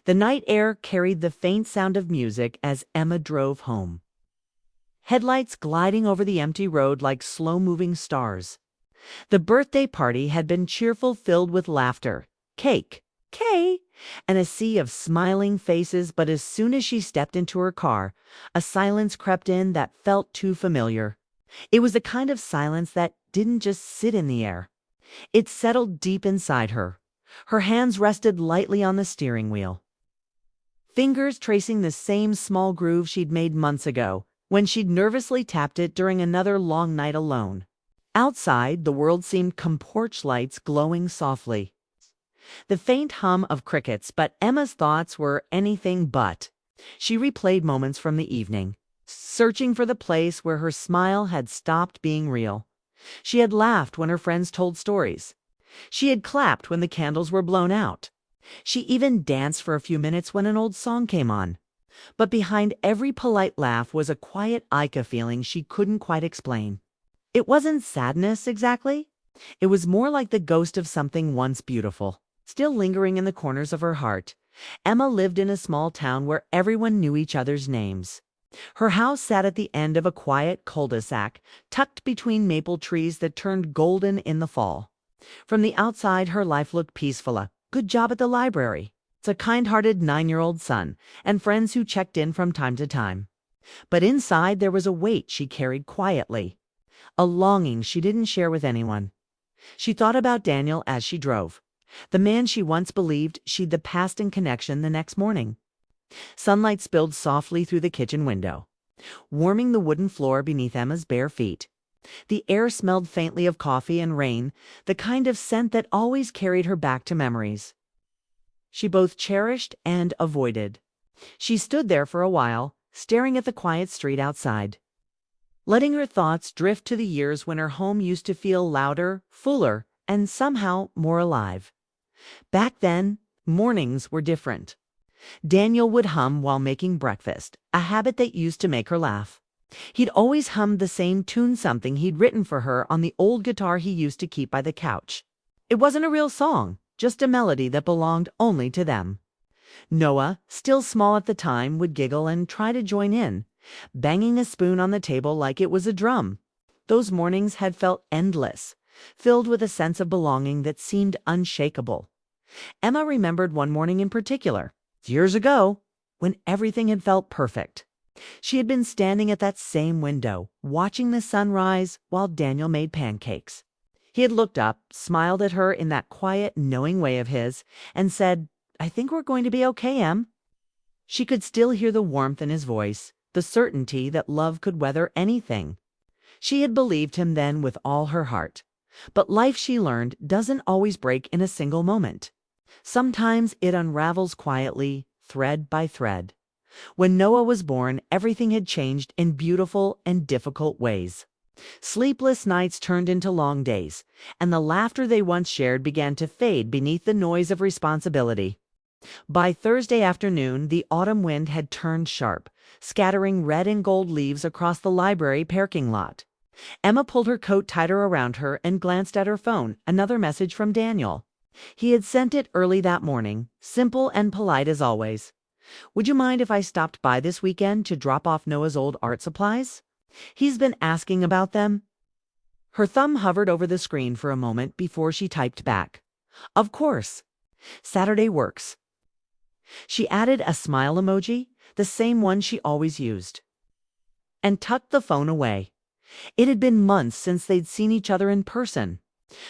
The night air carried the faint sound of music as Emma drove home. Headlights gliding over the empty road like slow-moving stars. The birthday party had been cheerful, filled with laughter, cake, and a sea of smiling faces, but as soon as she stepped into her car, a silence crept in that felt too familiar. It was the kind of silence that didn't just sit in the air. It settled deep inside her. Her hands rested lightly on the steering wheel, fingers tracing the same small groove she'd made months ago, when she'd nervously tapped it during another long night alone. Outside, the world seemed porch lights glowing softly. The faint hum of crickets, but Emma's thoughts were anything but. She replayed moments from the evening, searching for the place where her smile had stopped being real. She had laughed when her friends told stories. She had clapped when the candles were blown out. She even danced for a few minutes when an old song came on. But behind every polite laugh was a quiet feeling she couldn't quite explain. It wasn't sadness exactly. It was more like the ghost of something once beautiful, still lingering in the corners of her heart. Emma lived in a small town where everyone knew each other's names. Her house sat at the end of a quiet cul-de-sac, tucked between maple trees that turned golden in the fall. From the outside, her life looked peaceful. A good job at the library, a kind-hearted 9-year-old son, and friends who checked in from time to time. But inside there was a weight she carried quietly, a longing she didn't share with anyone. She thought about Daniel as she drove, the man she once believed she'd the past in connection the next morning. Sunlight spilled softly through the kitchen window, warming the wooden floor beneath Emma's bare feet. The air smelled faintly of coffee and rain, the kind of scent that always carried her back to memories she both cherished and avoided. She stood there for a while, staring at the quiet street outside, letting her thoughts drift to the years when her home used to feel louder, fuller, and somehow more alive. Back then, mornings were different. Daniel would hum while making breakfast, a habit that used to make her laugh. He'd always hummed the same tune, something he'd written for her on the old guitar he used to keep by the couch. It wasn't a real song, just a melody that belonged only to them. Noah, still small at the time, would giggle and try to join in, banging a spoon on the table like it was a drum. Those mornings had felt endless, filled with a sense of belonging that seemed unshakable. Emma remembered one morning in particular, years ago, when everything had felt perfect. She had been standing at that same window, watching the sun rise while Daniel made pancakes. He had looked up, smiled at her in that quiet, knowing way of his, and said, "I think we're going to be okay, Em." She could still hear the warmth in his voice, the certainty that love could weather anything. She had believed him then with all her heart. But life, she learned, doesn't always break in a single moment. Sometimes it unravels quietly, thread by thread. When Noah was born, everything had changed in beautiful and difficult ways. Sleepless nights turned into long days, and the laughter they once shared began to fade beneath the noise of responsibility. By Thursday afternoon, the autumn wind had turned sharp, scattering red and gold leaves across the library parking lot. Emma pulled her coat tighter around her and glanced at her phone. Another message from Daniel. He had sent it early that morning, simple and polite as always. "Would you mind if I stopped by this weekend to drop off Noah's old art supplies? He's been asking about them." Her thumb hovered over the screen for a moment before she typed back, "Of course. Saturday works." She added a smile emoji, the same one she always used, and tucked the phone away. It had been months since they'd seen each other in person.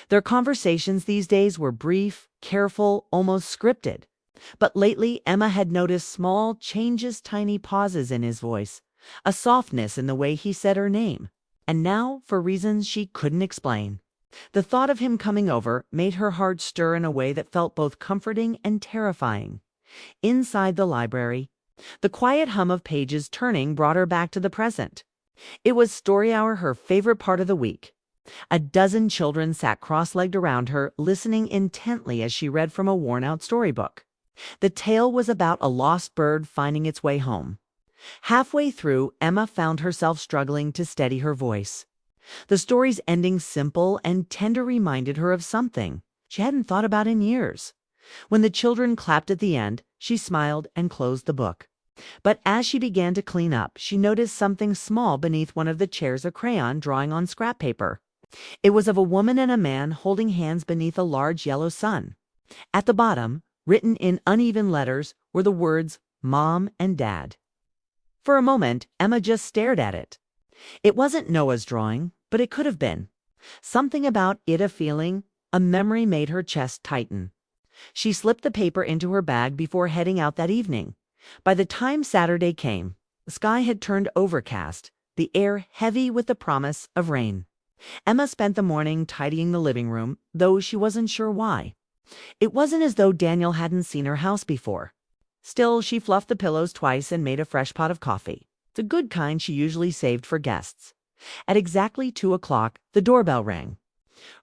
Their conversations these days were brief, careful, almost scripted. But lately, Emma had noticed small changes, tiny pauses in his voice, a softness in the way he said her name. And now, for reasons she couldn't explain, the thought of him coming over made her heart stir in a way that felt both comforting and terrifying. Inside the library, the quiet hum of pages turning brought her back to the present. It was story hour, her favorite part of the week. A dozen children sat cross-legged around her, listening intently as she read from a worn-out storybook. The tale was about a lost bird finding its way home. Halfway through, Emma found herself struggling to steady her voice. The story's ending, simple and tender, reminded her of something she hadn't thought about in years. When the children clapped at the end, she smiled and closed the book. But as she began to clean up, she noticed something small beneath one of the chairs, a crayon drawing on scrap paper. It was of a woman and a man holding hands beneath a large yellow sun. At the bottom, written in uneven letters, were the words Mom and Dad. For a moment, Emma just stared at it. It wasn't Noah's drawing, but it could have been. Something about it, a feeling, a memory, made her chest tighten. She slipped the paper into her bag before heading out that evening. By the time Saturday came, the sky had turned overcast, the air heavy with the promise of rain. Emma spent the morning tidying the living room, though she wasn't sure why. It wasn't as though Daniel hadn't seen her house before. Still, she fluffed the pillows twice and made a fresh pot of coffee, the good kind she usually saved for guests. At exactly 2 o'clock, the doorbell rang.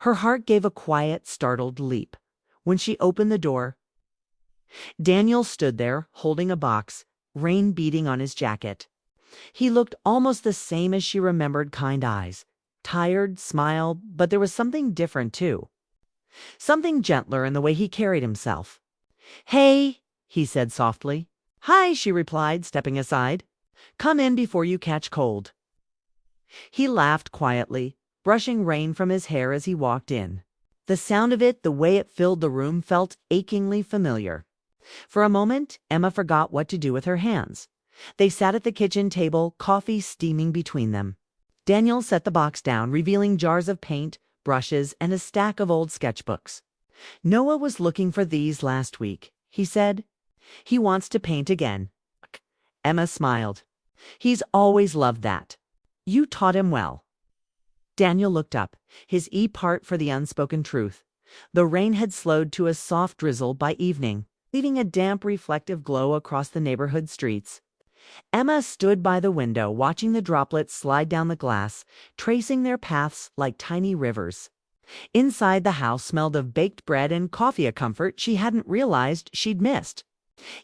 Her heart gave a quiet, startled leap. When she opened the door, Daniel stood there, holding a box, rain beating on his jacket. He looked almost the same as she remembered, kind eyes, tired smile, but there was something different too. Something gentler in the way he carried himself. "Hey," he said softly. "Hi," she replied, stepping aside. "Come in before you catch cold." He laughed quietly, brushing rain from his hair as he walked in. The sound of it, the way it filled the room, felt achingly familiar. For a moment, Emma forgot what to do with her hands. They sat at the kitchen table, coffee steaming between them. Daniel set the box down, revealing jars of paint, brushes, and a stack of old sketchbooks. "Noah was looking for these last week," he said. "He wants to paint again." Emma smiled. "He's always loved that. You taught him well." Daniel looked up, his part for the unspoken truth. The rain had slowed to a soft drizzle by evening, leaving a damp, reflective glow across the neighborhood streets. Emma stood by the window, watching the droplets slide down the glass, tracing their paths like tiny rivers. Inside, the house smelled of baked bread and coffee, a comfort she hadn't realized she'd missed.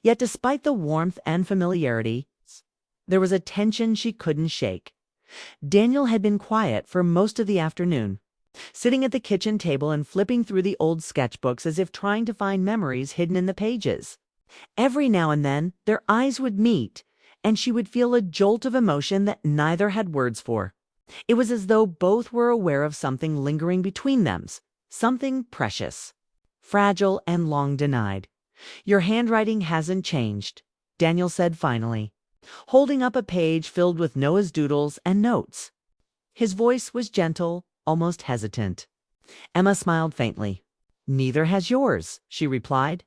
Yet despite the warmth and familiarity, there was a tension she couldn't shake. Daniel had been quiet for most of the afternoon, sitting at the kitchen table and flipping through the old sketchbooks as if trying to find memories hidden in the pages. Every now and then, their eyes would meet, and she would feel a jolt of emotion that neither had words for. It was as though both were aware of something lingering between them, something precious, fragile, and long denied. "Your handwriting hasn't changed," Daniel said finally, holding up a page filled with Noah's doodles and notes. His voice was gentle, almost hesitant. Emma smiled faintly. "Neither has yours," she replied.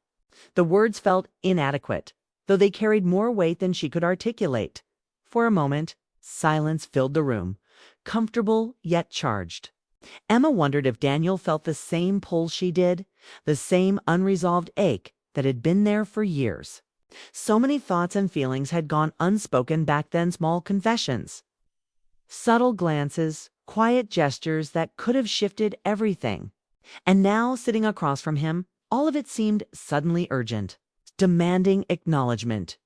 The words felt inadequate, though they carried more weight than she could articulate. For a moment, silence filled the room, comfortable yet charged. Emma wondered if Daniel felt the same pull she did, the same unresolved ache that had been there for years. So many thoughts and feelings had gone unspoken back then, small confessions, subtle glances, quiet gestures that could have shifted everything. And now, sitting across from him, all of it seemed suddenly urgent, demanding acknowledgement.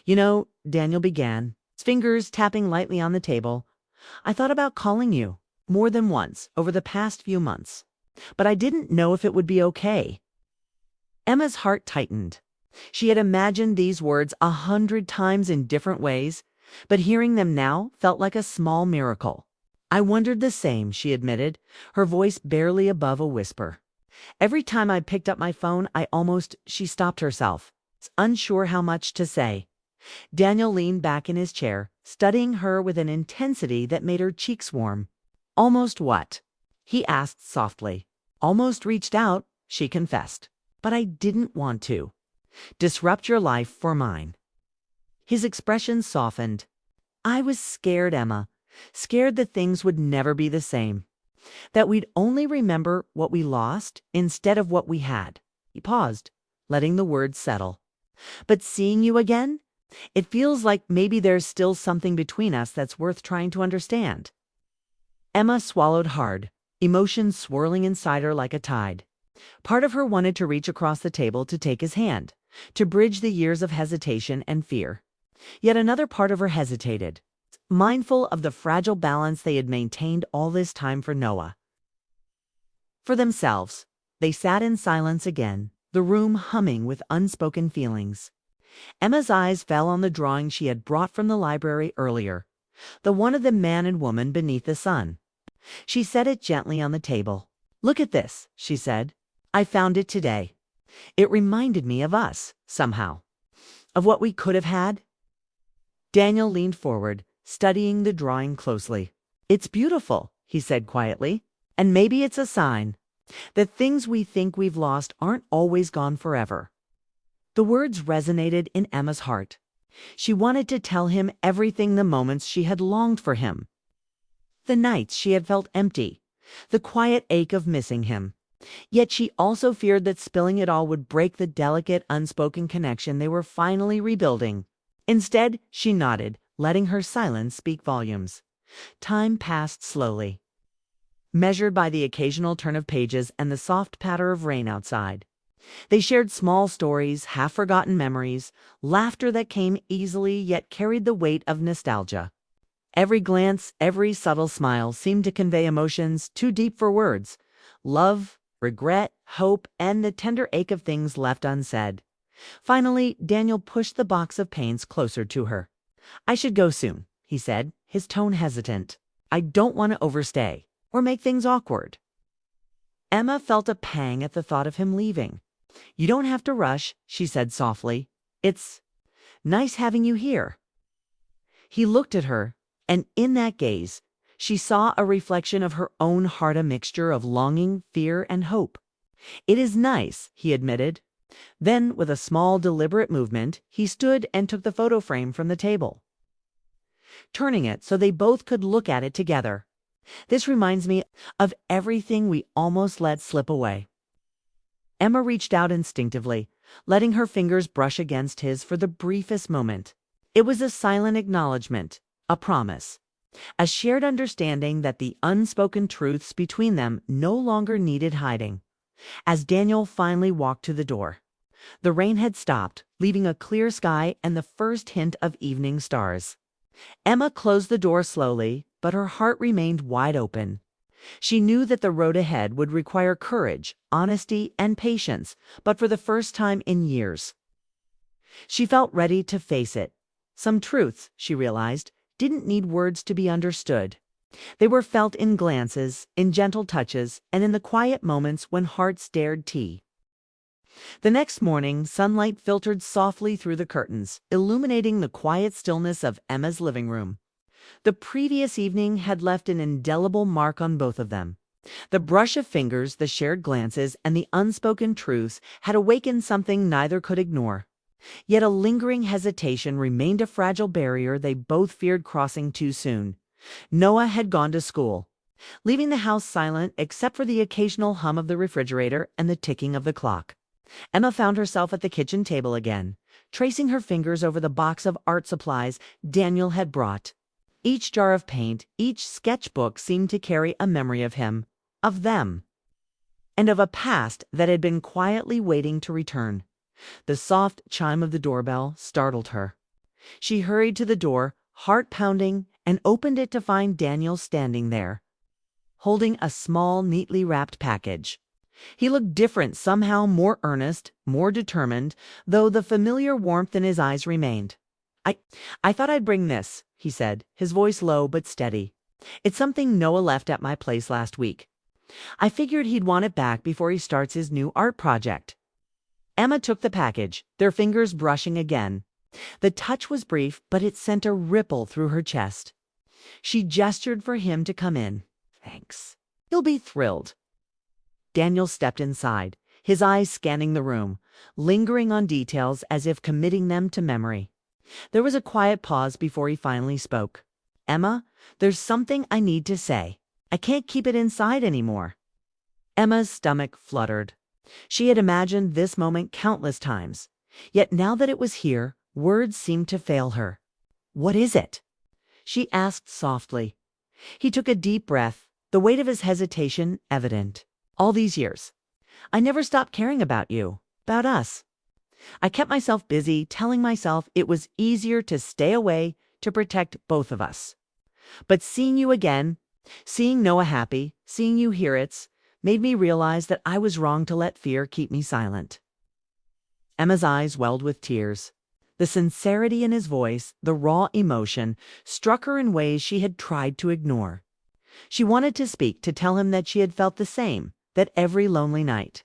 "You know," Daniel began, his fingers tapping lightly on the table, "I thought about calling you more than once over the past few months, but I didn't know if it would be okay." Emma's heart tightened. She had imagined these words 100 times in different ways, but hearing them now felt like a small miracle. "I wondered the same," she admitted, her voice barely above a whisper. "Every time I picked up my phone, She stopped herself, unsure how much to say. Daniel leaned back in his chair, studying her with an intensity that made her cheeks warm. "Almost what?" he asked softly. "Almost reached out," she confessed. "But I didn't want to disrupt your life for mine." His expression softened. "I was scared, Emma. Scared that things would never be the same. That we'd only remember what we lost instead of what we had." He paused, letting the words settle. "But seeing you again, it feels like maybe there's still something between us that's worth trying to understand." Emma swallowed hard, emotions swirling inside her like a tide. Part of her wanted to reach across the table to take his hand, to bridge the years of hesitation and fear. Yet another part of her hesitated, mindful of the fragile balance they had maintained all this time for Noah. For themselves, they sat in silence again, the room humming with unspoken feelings. Emma's eyes fell on the drawing she had brought from the library earlier, the one of the man and woman beneath the sun. She set it gently on the table. "Look at this," she said. "I found it today. It reminded me of us, somehow. Of what we could have had." Daniel leaned forward, studying the drawing closely. "It's beautiful," he said quietly. "And maybe it's a sign that things we think we've lost aren't always gone forever." The words resonated in Emma's heart. She wanted to tell him everything, the moments she had longed for him, the nights she had felt empty, the quiet ache of missing him. Yet she also feared that spilling it all would break the delicate, unspoken connection they were finally rebuilding. Instead, she nodded, letting her silence speak volumes. Time passed slowly, measured by the occasional turn of pages and the soft patter of rain outside. They shared small stories, half-forgotten memories, laughter that came easily yet carried the weight of nostalgia. Every glance, every subtle smile seemed to convey emotions too deep for words: love, regret, hope, and the tender ache of things left unsaid. Finally, Daniel pushed the box of paints closer to her. "I should go soon," he said, his tone hesitant. "I don't want to overstay or make things awkward." Emma felt a pang at the thought of him leaving. "You don't have to rush," she said softly. "It's nice having you here." He looked at her, and in that gaze, she saw a reflection of her own heart, a mixture of longing, fear, and hope. "It is nice," he admitted. Then, with a small, deliberate movement, he stood and took the photo frame from the table, turning it so they both could look at it together. "This reminds me of everything we almost let slip away." Emma reached out instinctively, letting her fingers brush against his for the briefest moment. It was a silent acknowledgement, a promise, a shared understanding that the unspoken truths between them no longer needed hiding. As Daniel finally walked to the door, the rain had stopped, leaving a clear sky and the first hint of evening stars. Emma closed the door slowly, but her heart remained wide open. She knew that the road ahead would require courage, honesty, and patience, but for the first time in years, she felt ready to face it. Some truths, she realized, didn't need words to be understood. They were felt in glances, in gentle touches, and in the quiet moments when hearts dared tea. The next morning, sunlight filtered softly through the curtains, illuminating the quiet stillness of Emma's living room. The previous evening had left an indelible mark on both of them. The brush of fingers, the shared glances, and the unspoken truths had awakened something neither could ignore. Yet a lingering hesitation remained, a fragile barrier they both feared crossing too soon. Noah had gone to school, leaving the house silent except for the occasional hum of the refrigerator and the ticking of the clock. Emma found herself at the kitchen table again, tracing her fingers over the box of art supplies Daniel had brought. Each jar of paint, each sketchbook seemed to carry a memory of him, of them, and of a past that had been quietly waiting to return. The soft chime of the doorbell startled her. She hurried to the door, heart pounding, and opened it to find Daniel standing there, holding a small, neatly wrapped package. He looked different, somehow more earnest, more determined, though the familiar warmth in his eyes remained. I thought I'd bring this," he said, his voice low but steady. "It's something Noah left at my place last week. I figured he'd want it back before he starts his new art project." Emma took the package, their fingers brushing again. The touch was brief, but it sent a ripple through her chest. She gestured for him to come in. "Thanks. He'll be thrilled." Daniel stepped inside, his eyes scanning the room, lingering on details as if committing them to memory. There was a quiet pause before he finally spoke. "Emma, there's something I need to say. I can't keep it inside anymore." Emma's stomach fluttered. She had imagined this moment countless times, yet now that it was here, words seemed to fail her. "What is it?" she asked softly. He took a deep breath, the weight of his hesitation evident. "All these years, I never stopped caring about you, about us. I kept myself busy, telling myself it was easier to stay away to protect both of us. But seeing you again, seeing Noah happy, seeing you here, it's made me realize that I was wrong to let fear keep me silent." Emma's eyes welled with tears. The sincerity in his voice, the raw emotion, struck her in ways she had tried to ignore. She wanted to speak, to tell him that she had felt the same, that every lonely night,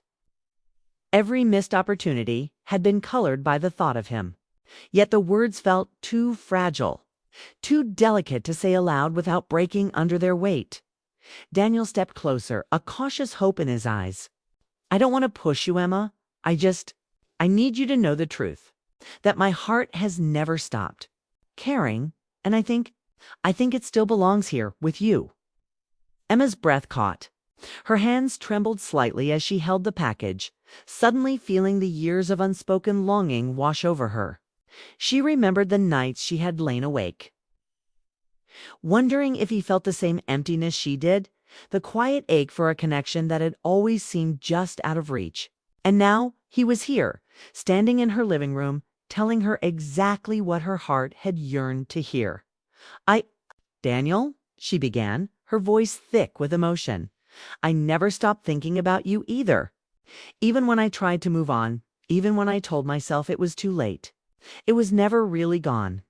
every missed opportunity had been colored by the thought of him. Yet the words felt too fragile, too delicate to say aloud without breaking under their weight. Daniel stepped closer, a cautious hope in his eyes. "I don't want to push you, Emma. I need you to know the truth, that my heart has never stopped caring, and I think it still belongs here with you." Emma's breath caught. Her hands trembled slightly as she held the package, suddenly feeling the years of unspoken longing wash over her. She remembered the nights she had lain awake, wondering if he felt the same emptiness she did, the quiet ache for a connection that had always seemed just out of reach. And now he was here, standing in her living room, telling her exactly what her heart had yearned to hear. Daniel," she began, her voice thick with emotion, "I never stopped thinking about you either. Even when I tried to move on, even when I told myself it was too late, it was never really gone."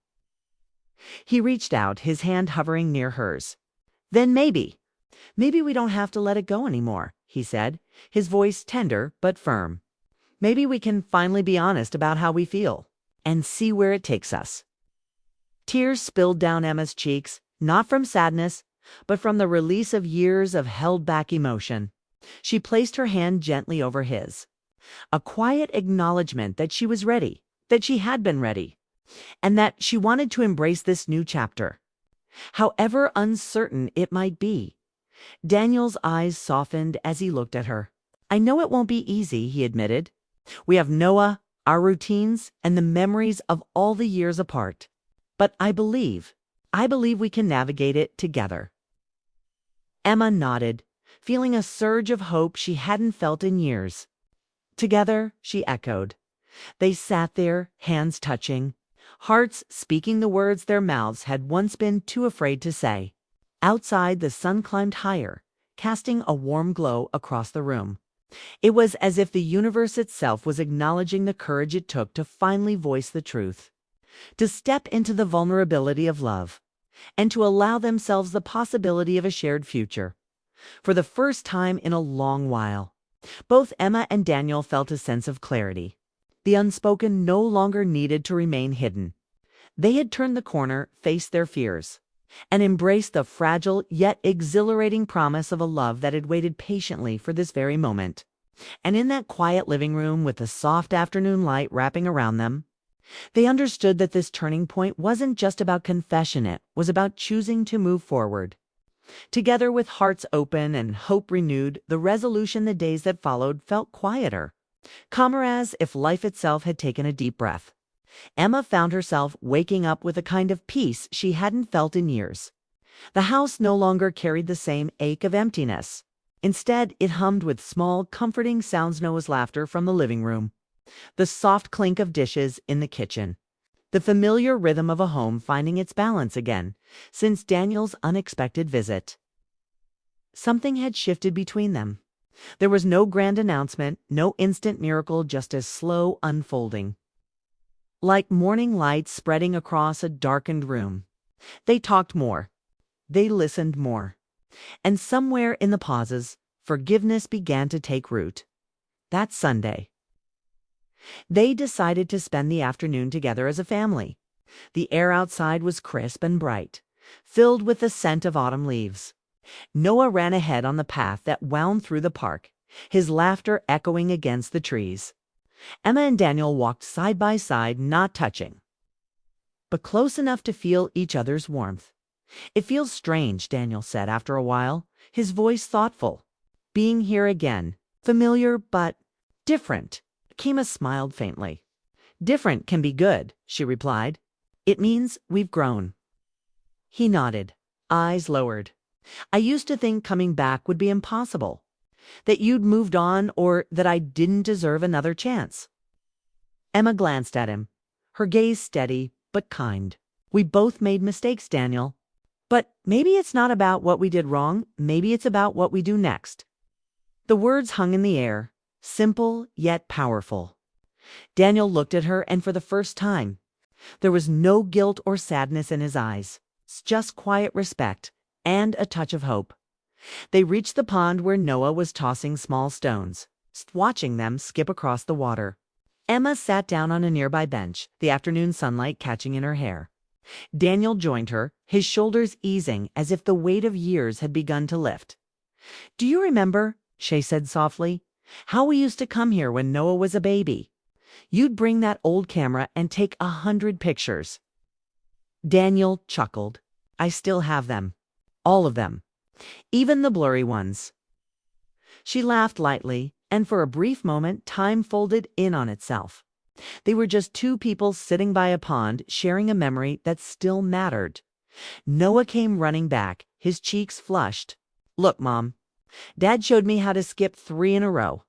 He reached out, his hand hovering near hers. "Then maybe we don't have to let it go anymore," he said, his voice tender but firm. "Maybe we can finally be honest about how we feel and see where it takes us." Tears spilled down Emma's cheeks, not from sadness, but from the release of years of held-back emotion. She placed her hand gently over his, a quiet acknowledgement that she was ready, that she had been ready, and that she wanted to embrace this new chapter, however uncertain it might be. Daniel's eyes softened as he looked at her. "I know it won't be easy," he admitted. "We have Noah, our routines, and the memories of all the years apart. But I believe we can navigate it together." Emma nodded, feeling a surge of hope she hadn't felt in years. "Together," she echoed. They sat there, hands touching, hearts speaking the words their mouths had once been too afraid to say. Outside, the sun climbed higher, casting a warm glow across the room. It was as if the universe itself was acknowledging the courage it took to finally voice the truth, to step into the vulnerability of love, and to allow themselves the possibility of a shared future. For the first time in a long while, both Emma and Daniel felt a sense of clarity. The unspoken no longer needed to remain hidden. They had turned the corner, faced their fears, and embraced the fragile yet exhilarating promise of a love that had waited patiently for this very moment. And in that quiet living room, with the soft afternoon light wrapping around them, they understood that this turning point wasn't just about confession, it was about choosing to move forward. Together, with hearts open and hope renewed, the resolution the days that followed felt quieter, calmer, as if life itself had taken a deep breath. Emma found herself waking up with a kind of peace she hadn't felt in years. The house no longer carried the same ache of emptiness. Instead, it hummed with small, comforting sounds: Noah's laughter from the living room, the soft clink of dishes in the kitchen, the familiar rhythm of a home finding its balance again since Daniel's unexpected visit. Something had shifted between them. There was no grand announcement, no instant miracle, just a slow unfolding, like morning light spreading across a darkened room. They talked more. They listened more. And somewhere in the pauses, forgiveness began to take root. That Sunday, they decided to spend the afternoon together as a family. The air outside was crisp and bright, filled with the scent of autumn leaves. Noah ran ahead on the path that wound through the park, his laughter echoing against the trees. Emma and Daniel walked side by side, not touching, but close enough to feel each other's warmth. "It feels strange," Daniel said after a while, his voice thoughtful. "Being here again, familiar but different." Kima smiled faintly. "Different can be good," she replied. "It means we've grown." He nodded, eyes lowered. "I used to think coming back would be impossible, that you'd moved on, or that I didn't deserve another chance." Emma glanced at him, her gaze steady but kind. "We both made mistakes, Daniel. But maybe it's not about what we did wrong, maybe it's about what we do next." The words hung in the air, simple yet powerful. Daniel looked at her, and for the first time, there was no guilt or sadness in his eyes, just quiet respect and a touch of hope. They reached the pond where Noah was tossing small stones, watching them skip across the water. Emma sat down on a nearby bench, the afternoon sunlight catching in her hair. Daniel joined her, his shoulders easing as if the weight of years had begun to lift. "Do you remember," Shay said softly, "how we used to come here when Noah was a baby? You'd bring that old camera and take 100 pictures." Daniel chuckled. "I still have them. All of them. Even the blurry ones." She laughed lightly, and for a brief moment time folded in on itself. They were just two people sitting by a pond, sharing a memory that still mattered. Noah came running back, his cheeks flushed. "Look, Mom, Dad showed me how to skip 3 in a row,"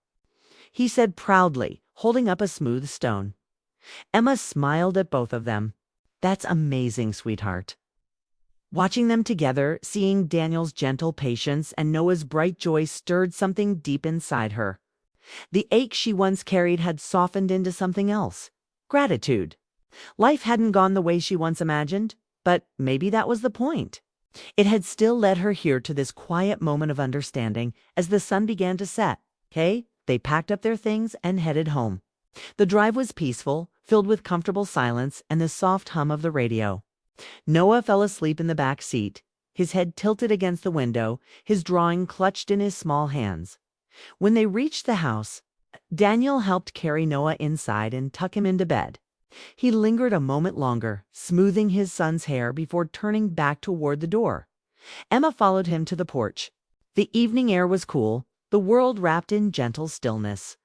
he said proudly, holding up a smooth stone. Emma smiled at both of them. "That's amazing, sweetheart." Watching them together, seeing Daniel's gentle patience and Noah's bright joy stirred something deep inside her. The ache she once carried had softened into something else. Gratitude. Life hadn't gone the way she once imagined, but maybe that was the point. It had still led her here to this quiet moment of understanding as the sun began to set. They packed up their things and headed home. The drive was peaceful, filled with comfortable silence and the soft hum of the radio. Noah fell asleep in the back seat, his head tilted against the window, his drawing clutched in his small hands. When they reached the house, Daniel helped carry Noah inside and tuck him into bed. He lingered a moment longer, smoothing his son's hair before turning back toward the door. Emma followed him to the porch. The evening air was cool, the world wrapped in gentle stillness.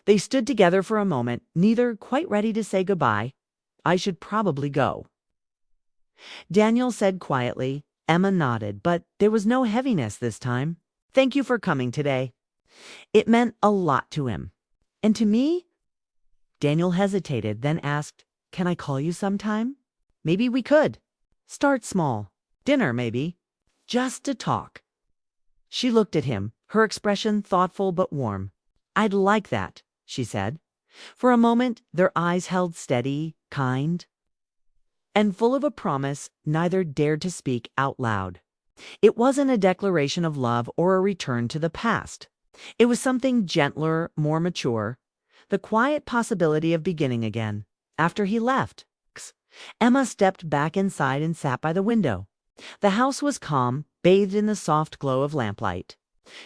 They stood together for a moment, neither quite ready to say goodbye. "I should probably go," Daniel said quietly. Emma nodded, but there was no heaviness this time. "Thank you for coming today." It meant a lot to him. "And to me?" Daniel hesitated, then asked, "Can I call you sometime? Maybe we could. Start small. Dinner, maybe. Just to talk." She looked at him, her expression thoughtful but warm. "I'd like that," she said. For a moment, their eyes held steady, kind, and full of a promise neither dared to speak out loud. It wasn't a declaration of love or a return to the past. It was something gentler, more mature, the quiet possibility of beginning again. After he left, Emma stepped back inside and sat by the window. The house was calm, bathed in the soft glow of lamplight.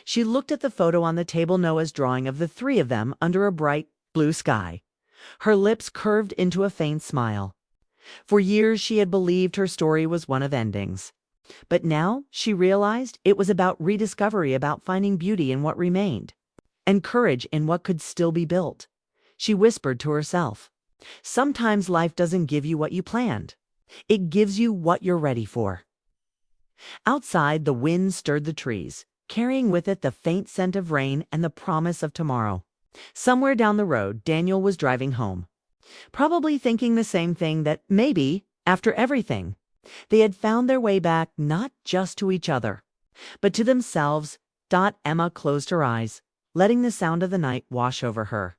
She looked at the photo on the table, Noah's drawing of the 3 of them under a bright blue sky. Her lips curved into a faint smile. For years she had believed her story was one of endings. But now she realized it was about rediscovery, about finding beauty in what remained, and courage in what could still be built. She whispered to herself, "Sometimes life doesn't give you what you planned. It gives you what you're ready for." Outside, the wind stirred the trees, carrying with it the faint scent of rain and the promise of tomorrow. Somewhere down the road, Daniel was driving home, probably thinking the same thing, that maybe, after everything, they had found their way back not just to each other, but to themselves. Emma closed her eyes, letting the sound of the night wash over her.